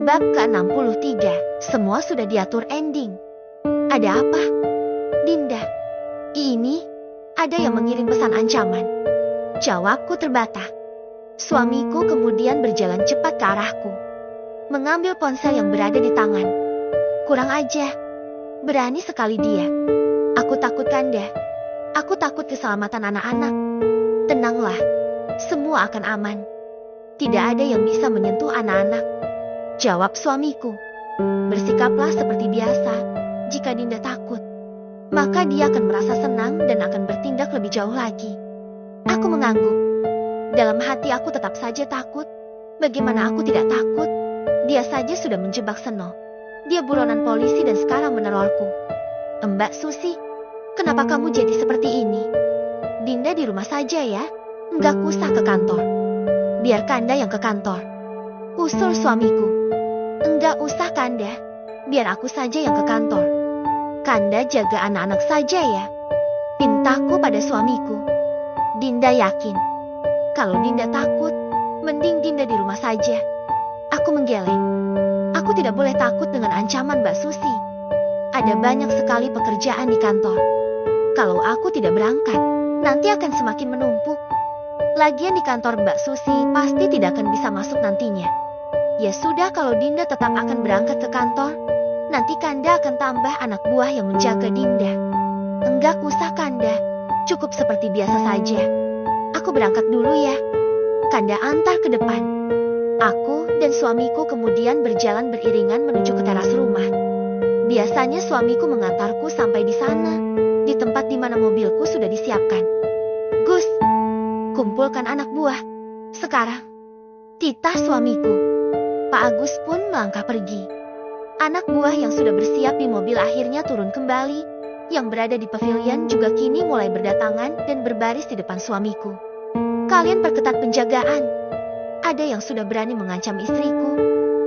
Bab ke-63, semua sudah diatur ending. Ada apa? Dinda, ini ada yang mengirim pesan ancaman. Jawabku terbata. Suamiku kemudian berjalan cepat ke arahku, mengambil ponsel yang berada di tangan. Kurang aja, berani sekali dia. Aku takut Kanda, aku takut keselamatan anak-anak. Tenanglah, semua akan aman. Tidak ada yang bisa menyentuh anak-anak. Jawab suamiku. Bersikaplah seperti biasa. Jika Dinda takut, maka dia akan merasa senang dan akan bertindak lebih jauh lagi. Aku mengangguk. Dalam hati aku tetap saja takut. Bagaimana aku tidak takut? Dia saja sudah menjebak Seno. Dia buronan polisi dan sekarang menerorku. Mbak Susi, kenapa kamu jadi seperti ini? Dinda di rumah saja ya. Enggak usah ke kantor. Biar Kanda yang ke kantor. Usul suamiku. Enggak usah Kanda. Biar aku saja yang ke kantor. Kanda jaga anak-anak saja ya. Pintaku pada suamiku. Dinda yakin. Kalau Dinda takut, mending Dinda di rumah saja. Aku menggeleng. Aku tidak boleh takut dengan ancaman Mbak Susi. Ada banyak sekali pekerjaan di kantor. Kalau aku tidak berangkat, nanti akan semakin menumpuk. Lagian di kantor Mbak Susi pasti tidak akan bisa masuk nantinya. Ya sudah, kalau Dinda tetap akan berangkat ke kantor, nanti Kanda akan tambah anak buah yang menjaga Dinda. Enggak usah Kanda, cukup seperti biasa saja. Aku berangkat dulu ya. Kanda antar ke depan. Aku dan suamiku kemudian berjalan beriringan menuju ke teras rumah. Biasanya suamiku mengantarku sampai di sana, di tempat di mana mobilku sudah disiapkan. Gus, kumpulkan anak buah. Sekarang, titah suamiku. Pak Agus pun melangkah pergi. Anak buah yang sudah bersiap di mobil akhirnya turun kembali. Yang berada di pavilion juga kini mulai berdatangan dan berbaris di depan suamiku. Kalian perketat penjagaan. Ada yang sudah berani mengancam istriku.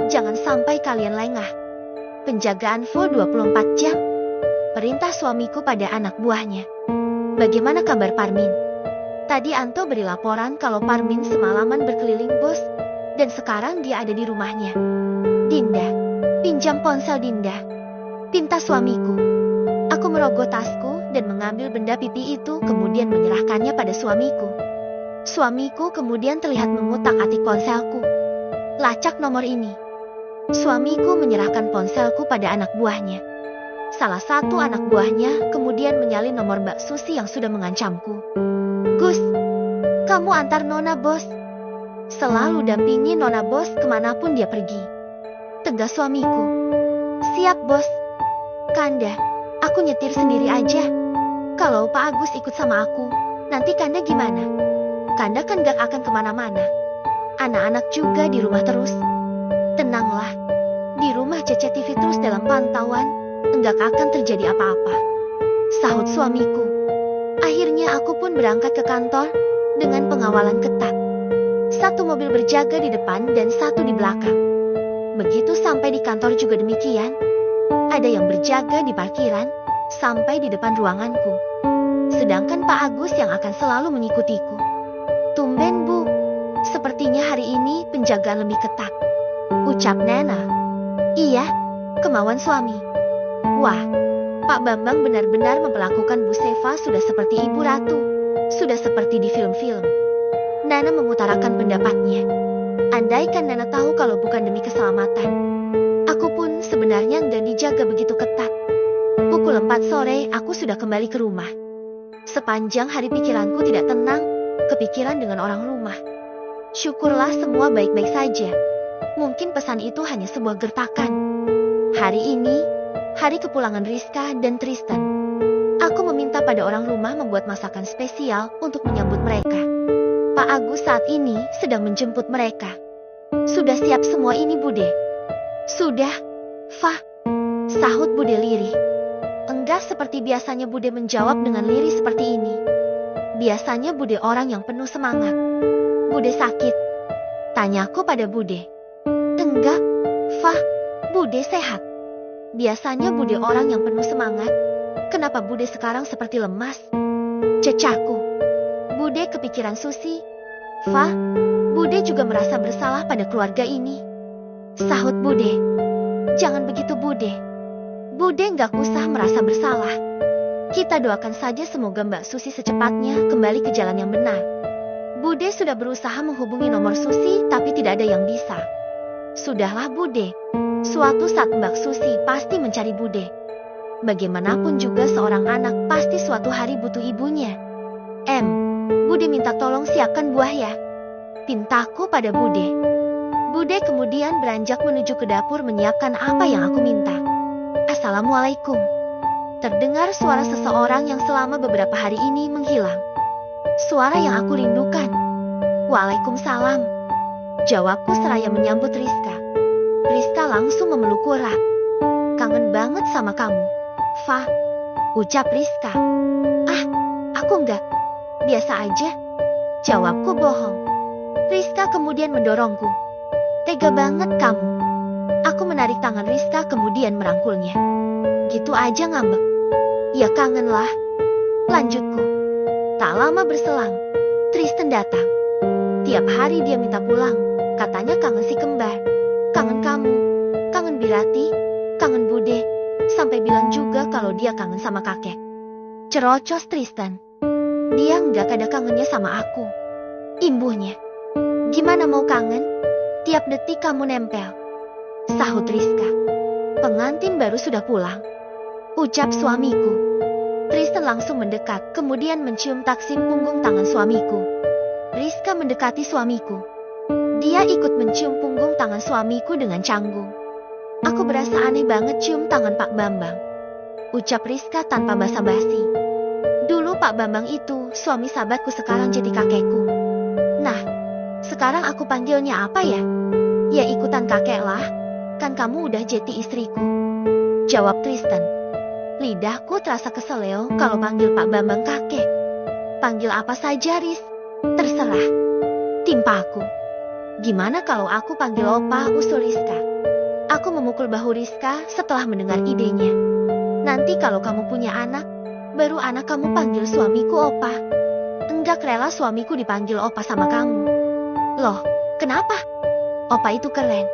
Jangan sampai kalian lengah. Penjagaan full 24 jam. Perintah suamiku pada anak buahnya. Bagaimana kabar Parmin? Tadi Anto beri laporan kalau Parmin semalaman berkeliling bos. Dan sekarang dia ada di rumahnya. Dinda, pinjam ponsel Dinda. Pinta suamiku. Aku merogoh tasku dan mengambil benda pipi itu kemudian menyerahkannya pada suamiku. Suamiku kemudian terlihat mengutak-atik ponselku. Lacak nomor ini. Suamiku menyerahkan ponselku pada anak buahnya. Salah satu anak buahnya kemudian menyalin nomor Mbak Susi yang sudah mengancamku. Gus, kamu antar Nona bos. Selalu dampingi Nona bos kemanapun dia pergi. Tegas suamiku. Siap bos. Kanda, aku nyetir sendiri aja. Kalau Pak Agus ikut sama aku, nanti Kanda gimana? Kanda kan gak akan kemana-mana. Anak-anak juga di rumah terus. Tenanglah. Di rumah CCTV terus dalam pantauan. Enggak akan terjadi apa-apa. Sahut suamiku. Akhirnya aku pun berangkat ke kantor dengan pengawalan ketat. Satu mobil berjaga di depan dan satu di belakang. Begitu sampai di kantor juga demikian. Ada yang berjaga di parkiran sampai di depan ruanganku. Sedangkan Pak Agus yang akan selalu mengikutiku. Tumben Bu, sepertinya hari ini penjagaan lebih ketat. Ucap Nana. Iya, kemauan suami. Wah, Pak Bambang benar-benar memperlakukan Bu Seva sudah seperti Ibu Ratu. Sudah seperti di film-film. Nana mengutarakan pendapatnya. Andaikan Nana tahu kalau bukan demi keselamatan, aku pun sebenarnya nggak dijaga begitu ketat. Pukul 4 sore aku sudah kembali ke rumah. Sepanjang hari pikiranku tidak tenang, kepikiran dengan orang rumah. Syukurlah semua baik-baik saja. Mungkin pesan itu hanya sebuah gertakan. Hari ini, hari kepulangan Rizka dan Tristan. Aku meminta pada orang rumah membuat masakan spesial untuk menyambut mereka. Pak Agus saat ini sedang menjemput mereka. Sudah siap semua ini Bude? Sudah, Fah. Sahut Bude lirih. Enggak seperti biasanya Bude menjawab dengan lirih seperti ini. Biasanya Bude orang yang penuh semangat. Bude sakit? Tanyaku pada Bude. Enggak, Fah. Bude sehat. Biasanya Bude orang yang penuh semangat. Kenapa Bude sekarang seperti lemas? Cecaku. Bude kepikiran Susi. Fah, Bude juga merasa bersalah pada keluarga ini. Sahut Bude. Jangan begitu Bude. Bude nggak usah merasa bersalah. Kita doakan saja semoga Mbak Susi secepatnya kembali ke jalan yang benar. Bude sudah berusaha menghubungi nomor Susi tapi tidak ada yang bisa. Sudahlah Bude. Suatu saat Mbak Susi pasti mencari Bude. Bagaimanapun juga seorang anak pasti suatu hari butuh ibunya. Bude minta tolong siapkan buah ya. Pintaku pada Bude. Bude kemudian beranjak menuju ke dapur menyiapkan apa yang aku minta. Assalamualaikum. Terdengar suara seseorang yang selama beberapa hari ini menghilang. Suara yang aku rindukan. Waalaikumsalam. Jawabku seraya menyambut Rizka. Rizka langsung memelukku erat. Kangen banget sama kamu, Fa. Ucap Rizka. Ah, aku enggak. Biasa aja. Jawabku bohong. Rizka kemudian mendorongku. Tega banget kamu. Aku menarik tangan Rizka kemudian merangkulnya. Gitu aja ngambek. Ya kangen lah. Lanjutku. Tak lama berselang, Tristan datang. Tiap hari dia minta pulang. Katanya kangen si kembar. Kangen kamu. Kangen Birati. Kangen Bude. Sampai bilang juga kalau dia kangen sama kakek. Cerocos Tristan. Dia nggak ada kangennya sama aku. Imbuhnya. Gimana mau kangen? Tiap detik kamu nempel. Sahut Rizka. Pengantin baru sudah pulang. Ucap suamiku. Tristan langsung mendekat, kemudian mencium taksim punggung tangan suamiku. Rizka mendekati suamiku. Dia ikut mencium punggung tangan suamiku dengan canggung. Aku berasa aneh banget cium tangan Pak Bambang. Ucap Rizka tanpa basa-basi. Dulu Pak Bambang itu suami sahabatku, sekarang jadi kakekku. Nah, sekarang aku panggilnya apa ya? Ya ikutan kakek lah. Kan kamu udah jadi istriku. Jawab Tristan. Lidahku terasa keseleo kalau panggil Pak Bambang kakek. Panggil apa saja, Riz. Terserah. Timpa aku. Gimana kalau aku panggil opa, usul Rizka. Aku memukul bahu Rizka setelah mendengar idenya. Nanti kalau kamu punya anak, baru anak kamu panggil suamiku opa. Enggak rela suamiku dipanggil opa sama kamu. Loh, kenapa? Opa itu keren.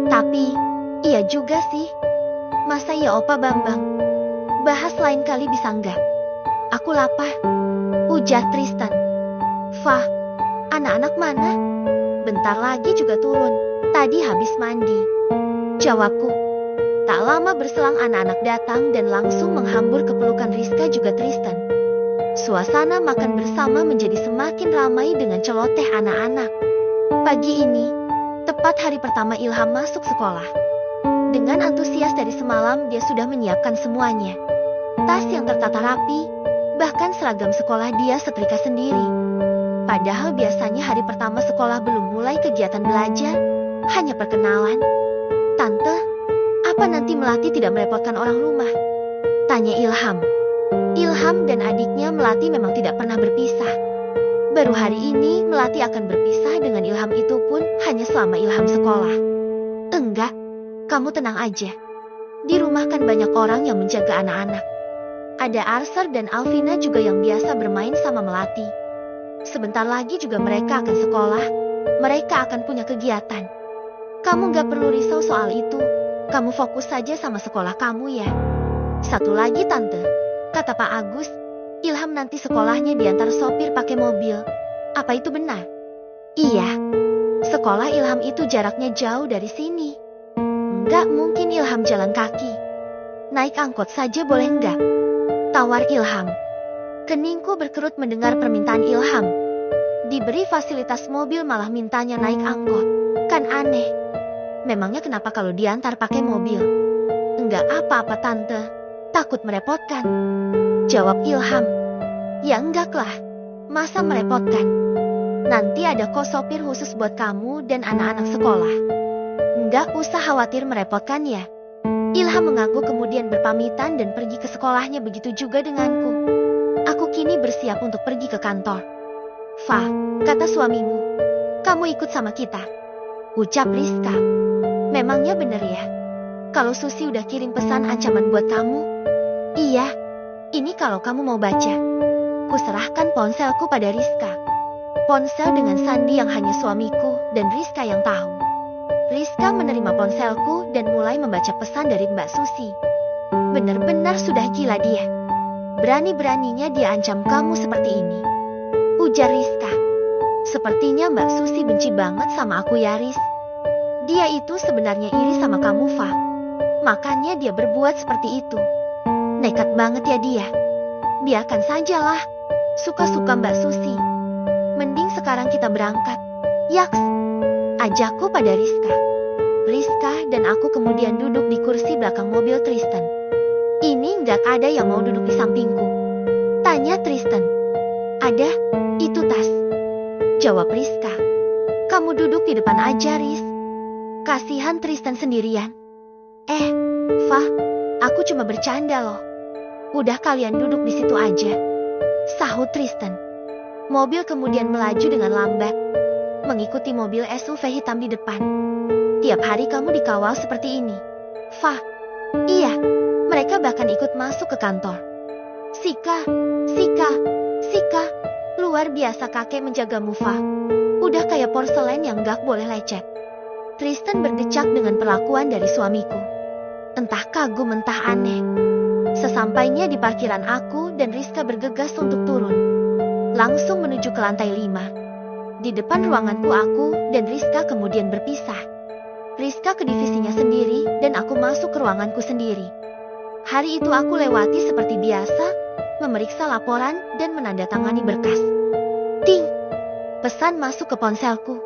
Tapi, iya juga sih. Masa ya opa Bambang? Bahas lain kali bisa enggak? Aku lapar. Ujar Tristan. Fa, anak-anak mana? Bentar lagi juga turun. Tadi habis mandi. Jawabku. Tak lama berselang anak-anak datang dan langsung menghambur ke pelukan Rizka juga Tristan. Suasana makan bersama menjadi semakin ramai dengan celoteh anak-anak. Pagi ini, tepat hari pertama Ilham masuk sekolah. Dengan antusias dari semalam dia sudah menyiapkan semuanya. Tas yang tertata rapi, bahkan seragam sekolah dia setrika sendiri. Padahal biasanya hari pertama sekolah belum mulai kegiatan belajar, hanya perkenalan. Tante, apa nanti Melati tidak merepotkan orang rumah? Tanya Ilham. Ilham dan adiknya Melati memang tidak pernah berpisah. Baru hari ini Melati akan berpisah dengan Ilham, itu pun hanya selama Ilham sekolah. Enggak, kamu tenang aja. Di rumah kan banyak orang yang menjaga anak-anak. Ada Arser dan Alvina juga yang biasa bermain sama Melati. Sebentar lagi juga mereka akan sekolah. Mereka akan punya kegiatan. Kamu gak perlu risau soal itu. Kamu fokus saja sama sekolah kamu ya. Satu lagi Tante, kata Pak Agus, Ilham nanti sekolahnya diantar sopir pakai mobil. Apa itu benar? Iya. Sekolah Ilham itu jaraknya jauh dari sini. Enggak mungkin Ilham jalan kaki. Naik angkot saja boleh enggak? Tawar Ilham. Keningku berkerut mendengar permintaan Ilham. Diberi fasilitas mobil malah mintanya naik angkot. Kan aneh. Memangnya kenapa kalau diantar pakai mobil? Enggak apa-apa Tante. Takut merepotkan. Jawab Ilham. Ya enggak lah. Masa merepotkan? Nanti ada kok sopir khusus buat kamu dan anak-anak sekolah. Enggak usah khawatir merepotkan ya. Ilham mengangguk kemudian berpamitan dan pergi ke sekolahnya, begitu juga denganku. Aku kini bersiap untuk pergi ke kantor. Fa, kata suamimu, kamu ikut sama kita. Ucap Rizka. Memangnya bener ya? Kalau Susi udah kirim pesan ancaman buat kamu? Iya, ini kalau kamu mau baca. Kuserahkan ponselku pada Rizka. Ponsel dengan sandi yang hanya suamiku dan Rizka yang tahu. Rizka menerima ponselku dan mulai membaca pesan dari Mbak Susi. Benar-benar sudah gila dia. Berani-beraninya dia ancam kamu seperti ini, ujar Rizka. Sepertinya Mbak Susi benci banget sama aku ya, Riz. Dia itu sebenarnya iri sama kamu, Fa. Makanya dia berbuat seperti itu. Nekat banget ya dia. Biarkan sajalah. Suka-suka Mbak Susi. Mending sekarang kita berangkat. Yaks, ajakku pada Rizka. Rizka dan aku kemudian duduk di kursi belakang mobil Tristan. Ini nggak ada yang mau duduk di sampingku, tanya Tristan. Ada, itu tas, jawab Rizka. Kamu duduk di depan aja, Riz. Kasihan Tristan sendirian. Fa, aku cuma bercanda loh. Udah kalian duduk di situ aja, sahut Tristan. Mobil kemudian melaju dengan lambat, mengikuti mobil SUV hitam di depan. Tiap hari kamu dikawal seperti ini, Fa? Iya, mereka bahkan ikut masuk ke kantor. Sika, luar biasa kakek menjagamu, Fa. Udah kayak porselen yang gak boleh lecet. Tristan berdecak dengan perlakuan dari suamiku. Entah kagum entah aneh. Sesampainya di parkiran, aku dan Rizka bergegas untuk turun. Langsung menuju ke lantai 5. Di depan ruanganku, aku dan Rizka kemudian berpisah. Rizka ke divisinya sendiri dan aku masuk ke ruanganku sendiri. Hari itu aku lewati seperti biasa, memeriksa laporan dan menandatangani berkas. Ting! Pesan masuk ke ponselku.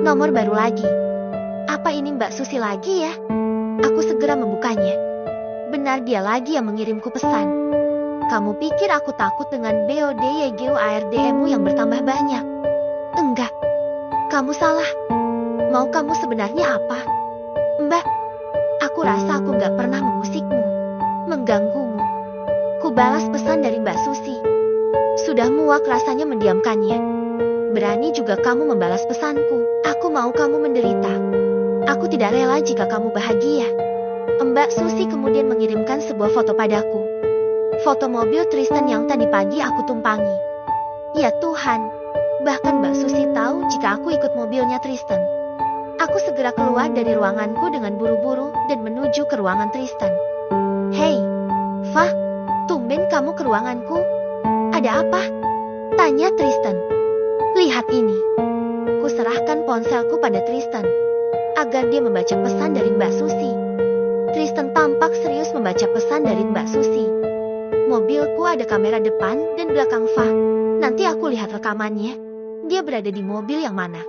Nomor baru lagi. Apa ini Mbak Susi lagi ya? Aku segera membukanya. Benar, dia lagi yang mengirimku pesan. Kamu pikir aku takut dengan BODYGUARDMU yang bertambah banyak? Enggak. Kamu salah. Mau kamu sebenarnya apa? Mbak, aku rasa aku gak pernah mengusikmu, mengganggumu. Ku balas pesan dari Mbak Susi. Sudah muak rasanya mendiamkannya. Berani juga kamu membalas pesanku. Aku mau kamu menderita. Aku tidak rela jika kamu bahagia. Mbak Susi kemudian mengirimkan sebuah foto padaku. Foto mobil Tristan yang tadi pagi aku tumpangi. Ya Tuhan, bahkan Mbak Susi tahu jika aku ikut mobilnya Tristan. Aku segera keluar dari ruanganku dengan buru-buru dan menuju ke ruangan Tristan. Hei, Fa, tumben kamu ke ruanganku. Ada apa? Tanya Tristan. Lihat ini. Kuserahkan ponselku pada Tristan agar dia membaca pesan dari Mbak Susi. Tristan tampak serius membaca pesan dari Mbak Susi. Mobilku ada kamera depan dan belakang, Fa. Nanti aku lihat rekamannya. Dia berada di mobil yang mana?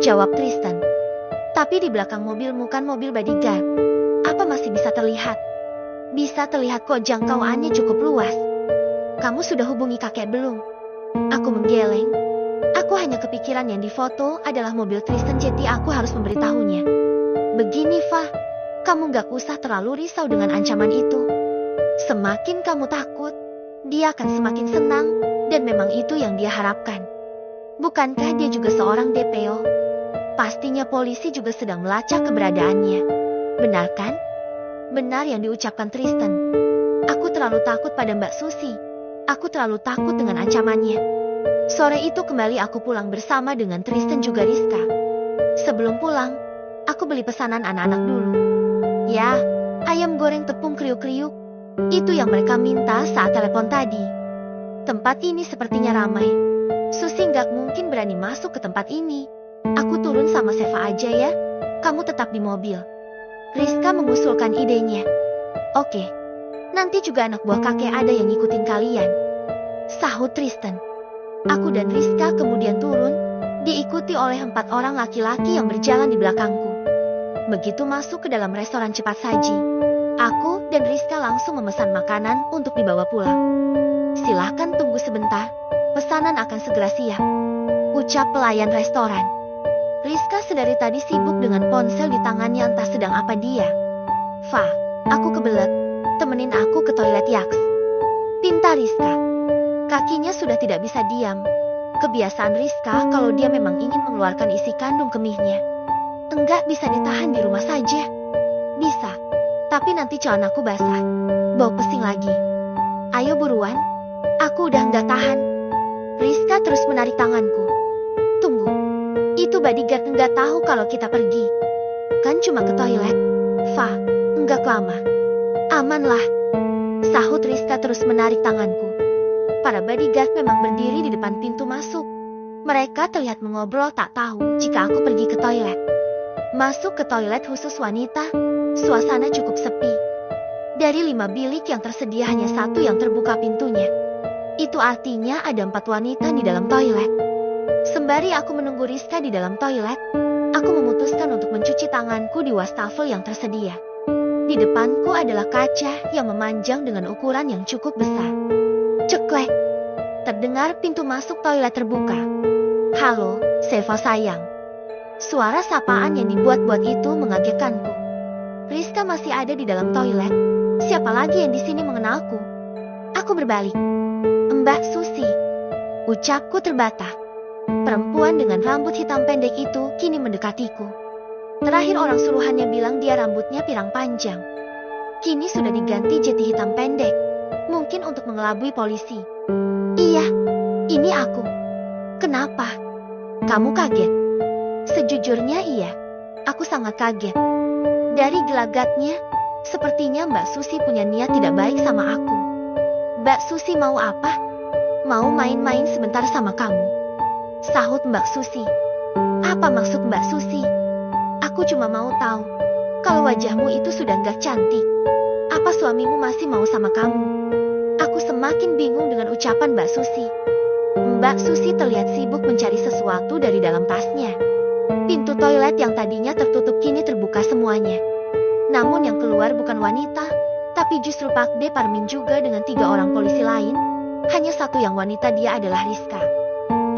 Jawab Tristan. Tapi di belakang mobilmu kan mobil bodyguard. Apa masih bisa terlihat? Bisa terlihat kok, jangkauannya cukup luas. Kamu sudah hubungi kakek belum? Aku menggeleng. Aku hanya kepikiran yang difoto adalah mobil Tristan, jadi aku harus memberitahunya. Begini, Fa. Kamu gak usah terlalu risau dengan ancaman itu. Semakin kamu takut, dia akan semakin senang, dan memang itu yang dia harapkan. Bukankah dia juga seorang DPO? Pastinya polisi juga sedang melacak keberadaannya. Benar kan? Benar yang diucapkan Tristan. Aku terlalu takut pada Mbak Susi. Aku terlalu takut dengan ancamannya. Sore itu kembali aku pulang bersama dengan Tristan juga Rizka. Sebelum pulang, aku beli pesanan anak-anak dulu. Ya, ayam goreng tepung kriuk-kriuk. Itu yang mereka minta saat telepon tadi. Tempat ini sepertinya ramai. Susi nggak mungkin berani masuk ke tempat ini. Aku turun sama Seva aja ya. Kamu tetap di mobil. Rizka mengusulkan idenya. Oke. Nanti juga anak buah kakek ada yang ngikutin kalian, sahut Tristan. Aku dan Rizka kemudian turun, diikuti oleh 4 orang laki-laki yang berjalan di belakangku. Begitu masuk ke dalam restoran cepat saji, aku dan Rizka langsung memesan makanan untuk dibawa pulang. Silahkan tunggu sebentar, pesanan akan segera siap, ucap pelayan restoran. Rizka sedari tadi sibuk dengan ponsel di tangannya, entah sedang apa dia. Fa, aku kebelet, temenin aku ke toilet Yaks, pinta Rizka. Kakinya sudah tidak bisa diam. Kebiasaan Rizka kalau dia memang ingin mengeluarkan isi kandung kemihnya. Enggak bisa ditahan di rumah saja. Bisa, tapi nanti celanaku basah, bau pesing lagi. Ayo buruan, aku udah enggak tahan. Rizka terus menarik tanganku. Tunggu, itu bodyguard enggak tahu kalau kita pergi. Kan cuma ke toilet. Fa, enggak lama. Amanlah, sahut Rizka terus menarik tanganku. Para bodyguard memang berdiri di depan pintu masuk. Mereka terlihat mengobrol tak tahu jika aku pergi ke toilet. Masuk ke toilet khusus wanita, suasana cukup sepi. Dari 5 bilik yang tersedia hanya 1 yang terbuka pintunya. Itu artinya ada 4 wanita di dalam toilet. Sembari aku menunggu Rizka di dalam toilet, aku memutuskan untuk mencuci tanganku di wastafel yang tersedia. Di depanku adalah kaca yang memanjang dengan ukuran yang cukup besar. Ceklek. Terdengar pintu masuk toilet terbuka. Halo, Seva sayang. Suara sapaan yang dibuat-buat itu mengagetkanku. Rizka masih ada di dalam toilet. Siapa lagi yang di sini mengenalku? Aku berbalik. Mbak Susi. Ucapku terbata. Perempuan dengan rambut hitam pendek itu kini mendekatiku. Terakhir orang suruhannya bilang dia rambutnya pirang panjang. Kini sudah diganti jeti hitam pendek. Mungkin untuk mengelabui polisi. Iya, ini aku. Kenapa? Kamu kaget? Sejujurnya iya, aku sangat kaget. Dari gelagatnya, sepertinya Mbak Susi punya niat tidak baik sama aku. Mbak Susi mau apa? Mau main-main sebentar sama kamu, sahut Mbak Susi. Apa maksud Mbak Susi? Aku cuma mau tahu, kalau wajahmu itu sudah nggak cantik, apa suamimu masih mau sama kamu? Aku semakin bingung dengan ucapan Mbak Susi. Mbak Susi terlihat sibuk mencari sesuatu dari dalam tasnya. Pintu toilet yang tadinya tertutup kini terbuka semuanya. Namun yang keluar bukan wanita, tapi justru Pak De Parmin juga dengan 3 orang polisi lain. Hanya satu yang wanita, dia adalah Rizka.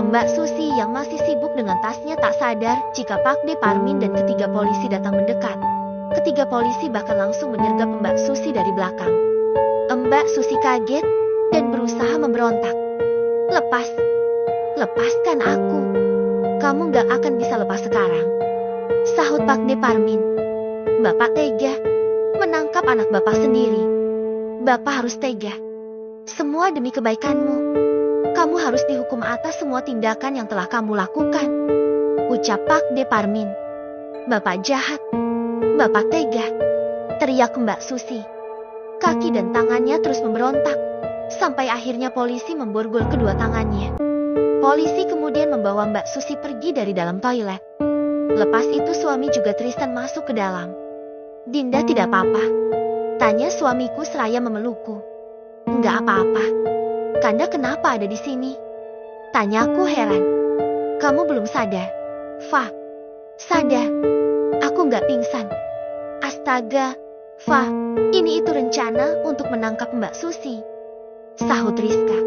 Mbak Susi yang masih sibuk dengan tasnya tak sadar jika Pak De Parmin dan ketiga polisi datang mendekat. Ketiga polisi bahkan langsung menyergap Mbak Susi dari belakang. Mbak Susi kaget dan berusaha memberontak. Lepaskan aku. Kamu gak akan bisa lepas sekarang, sahut Pak De Parmin. Bapak tega menangkap anak Bapak sendiri. Bapak harus tega. Semua demi kebaikanmu. Kamu harus dihukum atas semua tindakan yang telah kamu lakukan, ucap Pak De Parmin. Bapak jahat. Bapak tega, teriak Mbak Susi. Kaki dan tangannya terus memberontak, sampai akhirnya polisi memborgol kedua tangannya. Polisi kemudian membawa Mbak Susi pergi dari dalam toilet. Lepas itu suami juga Tristan masuk ke dalam. Dinda tidak apa-apa? Tanya suamiku seraya memelukku. Enggak apa-apa. Kanda kenapa ada di sini? Tanyaku heran. Kamu belum sadar? Fa. Sadar. Aku enggak pingsan. Astaga. Fa, ini itu rencana untuk menangkap Mbak Susi, sahut Rizka.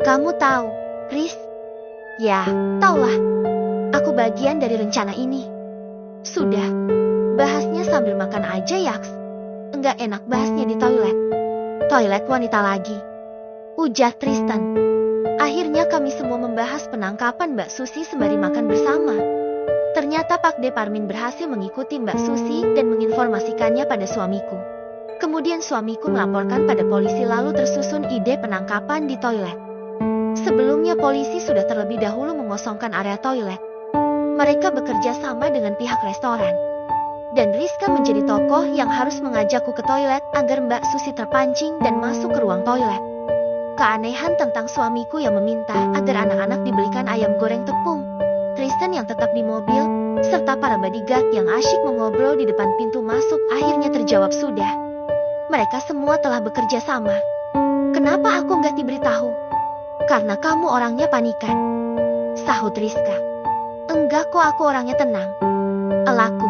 Kamu tahu, Riz? Ya, taulah. Aku bagian dari rencana ini. Sudah, bahasnya sambil makan aja yaks. Enggak enak bahasnya di toilet. Toilet wanita lagi, ujar Tristan. Akhirnya kami semua membahas penangkapan Mbak Susi sembari makan bersama. Ternyata Pak De Parmin berhasil mengikuti Mbak Susi dan menginformasikannya pada suamiku. Kemudian suamiku melaporkan pada polisi, lalu tersusun ide penangkapan di toilet. Sebelumnya polisi sudah terlebih dahulu mengosongkan area toilet. Mereka bekerja sama dengan pihak restoran. Dan Rizka menjadi tokoh yang harus mengajakku ke toilet agar Mbak Susi terpancing dan masuk ke ruang toilet. Keanehan tentang suamiku yang meminta agar anak-anak dibelikan ayam goreng tepung. Tristan yang tetap di mobil, serta para bodyguard yang asyik mengobrol di depan pintu masuk akhirnya terjawab sudah. Mereka semua telah bekerja sama. Kenapa aku nggak diberitahu? Karena kamu orangnya panikan, sahut Rizka. Enggak kok, aku orangnya tenang. Elaku.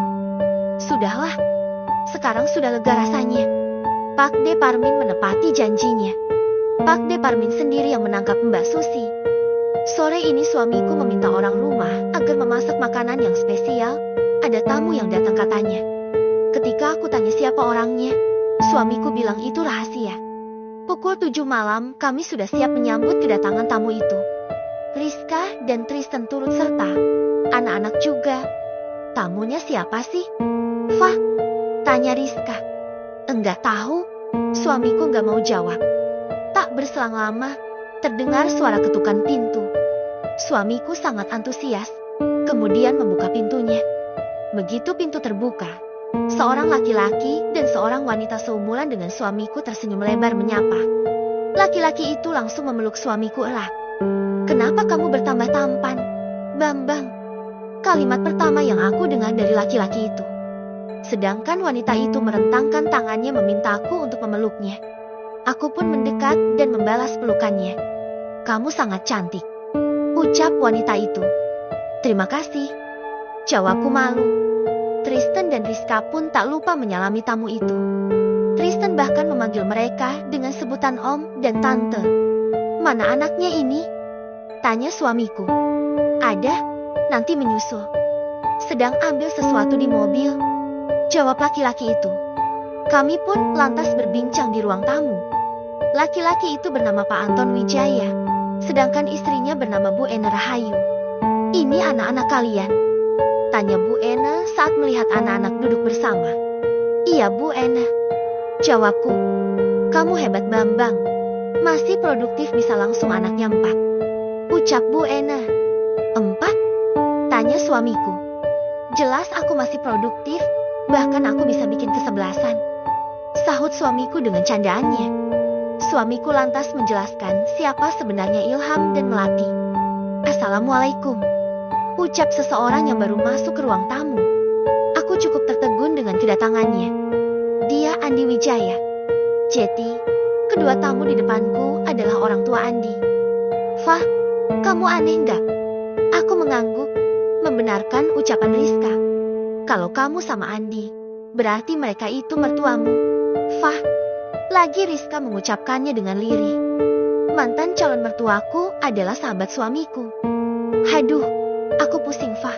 Sudahlah, sekarang sudah lega rasanya. Pak De Parmin menepati janjinya. Pak De Parmin sendiri yang menangkap Mbak Susi. Sore ini suamiku meminta orang rumah agar memasak makanan yang spesial. Ada tamu yang datang katanya. Ketika aku tanya siapa orangnya, suamiku bilang itu rahasia. Pukul 7 malam kami sudah siap menyambut kedatangan tamu itu. Rizka dan Tristan turut serta. Anak-anak juga. Tamunya siapa sih? Fa, tanya Rizka. Enggak tahu. Suamiku enggak mau jawab. Tak berselang lama, terdengar suara ketukan pintu. Suamiku sangat antusias, kemudian membuka pintunya. Begitu pintu terbuka, seorang laki-laki dan seorang wanita seumuran dengan suamiku tersenyum lebar menyapa. Laki-laki itu langsung memeluk suamiku erat. "Kenapa kamu bertambah tampan, Bambang?" Kalimat pertama yang aku dengar dari laki-laki itu. Sedangkan wanita itu merentangkan tangannya memintaku untuk memeluknya. Aku pun mendekat dan membalas pelukannya. "Kamu sangat cantik," ucap wanita itu. "Terima kasih," jawabku malu. Tristan dan Rizka pun tak lupa menyalami tamu itu. Tristan bahkan memanggil mereka dengan sebutan om dan tante. "Mana anaknya ini?" tanya suamiku. "Ada, nanti menyusul. Sedang ambil sesuatu di mobil," jawab laki-laki itu. Kami pun lantas berbincang di ruang tamu. Laki-laki itu bernama Pak Anton Wijaya, sedangkan istrinya bernama Bu Ena Rahayu. "Ini anak-anak kalian?" tanya Bu Ena saat melihat anak-anak duduk bersama. "Iya Bu Ena," jawabku. "Kamu hebat Bambang, masih produktif bisa langsung anaknya 4, ucap Bu Ena. "4?" tanya suamiku. "Jelas aku masih produktif, bahkan aku bisa bikin kesebelasan," sahut suamiku dengan candaannya. Suamiku lantas menjelaskan siapa sebenarnya Ilham dan Melati. "Assalamualaikum," ucap seseorang yang baru masuk ke ruang tamu. Aku cukup tertegun dengan kedatangannya. Dia Andi Wijaya. Jeti, kedua tamu di depanku adalah orang tua Andi. "Fah, kamu aneh nggak?" Aku mengangguk, membenarkan ucapan Rizka. "Kalau kamu sama Andi, berarti mereka itu mertuamu, Fah." Lagi Rizka mengucapkannya dengan lirih. "Mantan calon mertuaku adalah sahabat suamiku." "Haduh, aku pusing Fah."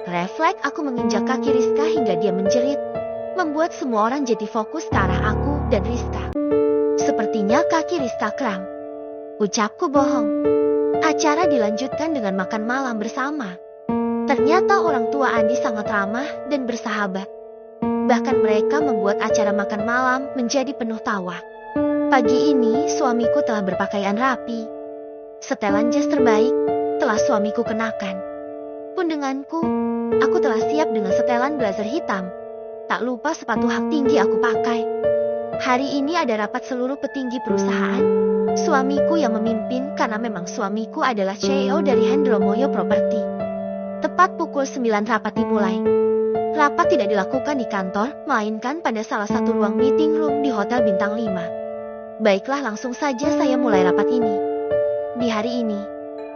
Refleks aku menginjak kaki Rizka hingga dia menjerit, membuat semua orang jadi fokus ke arah aku dan Rizka. Sepertinya kaki Rizka kram. Ucapku bohong. Acara dilanjutkan dengan makan malam bersama. Ternyata orang tua Andi sangat ramah dan bersahabat. Bahkan mereka membuat acara makan malam menjadi penuh tawa. Pagi ini suamiku telah berpakaian rapi. Setelan jas terbaik telah suamiku kenakan. Pundenganku, aku telah siap dengan setelan blazer hitam. Tak lupa sepatu hak tinggi aku pakai. Hari ini ada rapat seluruh petinggi perusahaan. Suamiku yang memimpin karena memang suamiku adalah CEO dari Hendromoyo Property. Tepat pukul 9 rapat dimulai. Rapat tidak dilakukan di kantor, melainkan pada salah satu ruang meeting room di Hotel Bintang 5. Baiklah, langsung saja saya mulai rapat ini. Di hari ini,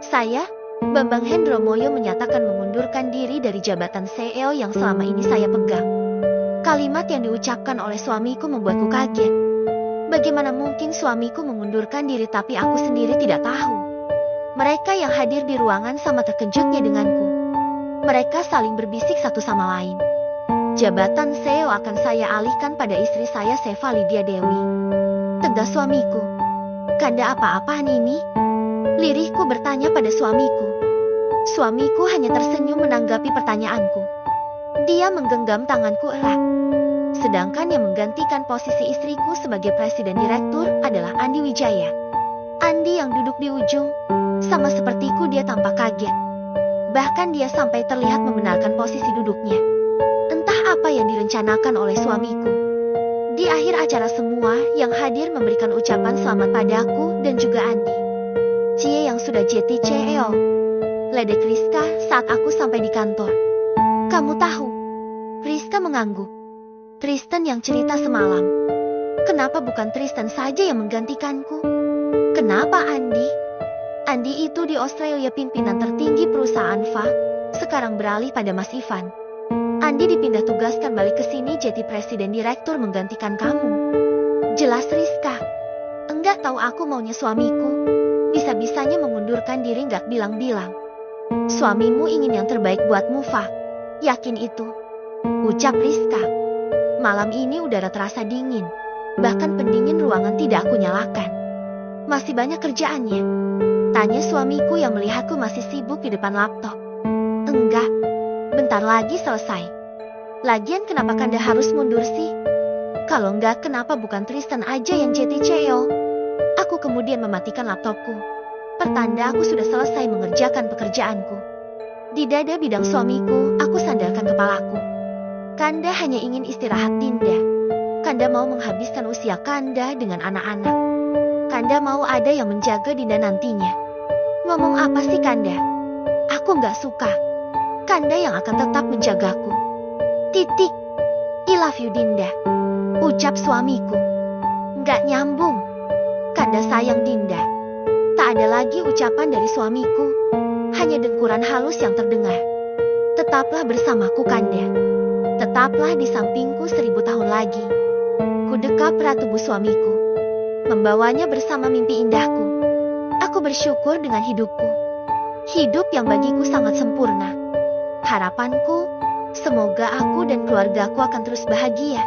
saya, Bambang Hendromoyo, menyatakan mengundurkan diri dari jabatan CEO yang selama ini saya pegang. Kalimat yang diucapkan oleh suamiku membuatku kaget. Bagaimana mungkin suamiku mengundurkan diri tapi aku sendiri tidak tahu. Mereka yang hadir di ruangan sama terkejutnya denganku. Mereka saling berbisik satu sama lain. Jabatan CEO akan saya alihkan pada istri saya, Seva Lydia Dewi, tegas suamiku. "Kanda apa-apaan ini?" lirihku bertanya pada suamiku. Suamiku hanya tersenyum menanggapi pertanyaanku. Dia menggenggam tanganku erat. Sedangkan yang menggantikan posisi istriku sebagai presiden direktur adalah Andi Wijaya. Andi yang duduk di ujung, sama sepertiku dia tampak kaget. Bahkan dia sampai terlihat membenarkan posisi duduknya. Entah apa yang direncanakan oleh suamiku. Di akhir acara semua yang hadir memberikan ucapan selamat padaku dan juga Andi. "Cie yang sudah jadi CEO," ledek Rizka saat aku sampai di kantor. "Kamu tahu?" Rizka mengangguk. "Tristan yang cerita semalam. Kenapa bukan Tristan saja yang menggantikanku?" "Kenapa Andi?" "Andi itu di Australia pimpinan tertinggi perusahaan Fa. Sekarang beralih pada Mas Ivan. Andi dipindah tugaskan balik ke sini jadi presiden direktur menggantikan kamu," jelas Rizka. "Enggak tahu aku maunya suamiku. Bisa-bisanya mengundurkan diri nggak bilang-bilang. Suamimu ingin yang terbaik buatmu Fa. Yakin itu," ucap Rizka. Malam ini udara terasa dingin. Bahkan pendingin ruangan tidak aku nyalakan. "Masih banyak kerjaannya?" tanya suamiku yang melihatku masih sibuk di depan laptop. "Enggak, bentar lagi selesai." "Lagian kenapa Kanda harus mundur sih? Kalau enggak kenapa bukan Tristan aja yang jadi CEO?" Aku kemudian mematikan laptopku. Pertanda aku sudah selesai mengerjakan pekerjaanku. Di dada bidang suamiku, aku sandarkan kepalaku. Kanda hanya ingin istirahat, Dinda. Kanda mau menghabiskan usia Kanda dengan anak-anak. Kanda mau ada yang menjaga Dinda nantinya. Ngomong apa sih Kanda? Aku nggak suka. Kanda yang akan tetap menjagaku. Titik. I love you, Dinda. Ucap suamiku. Nggak nyambung. Kanda sayang Dinda. Tak ada lagi ucapan dari suamiku. Hanya dengkuran halus yang terdengar. Tetaplah bersamaku, Kanda. Tetaplah di sampingku 1000 tahun lagi. Ku dekap erat tubuh suamiku. Membawanya bersama mimpi indahku. Aku bersyukur dengan hidupku. Hidup yang bagiku sangat sempurna. Harapanku, semoga aku dan keluargaku akan terus bahagia.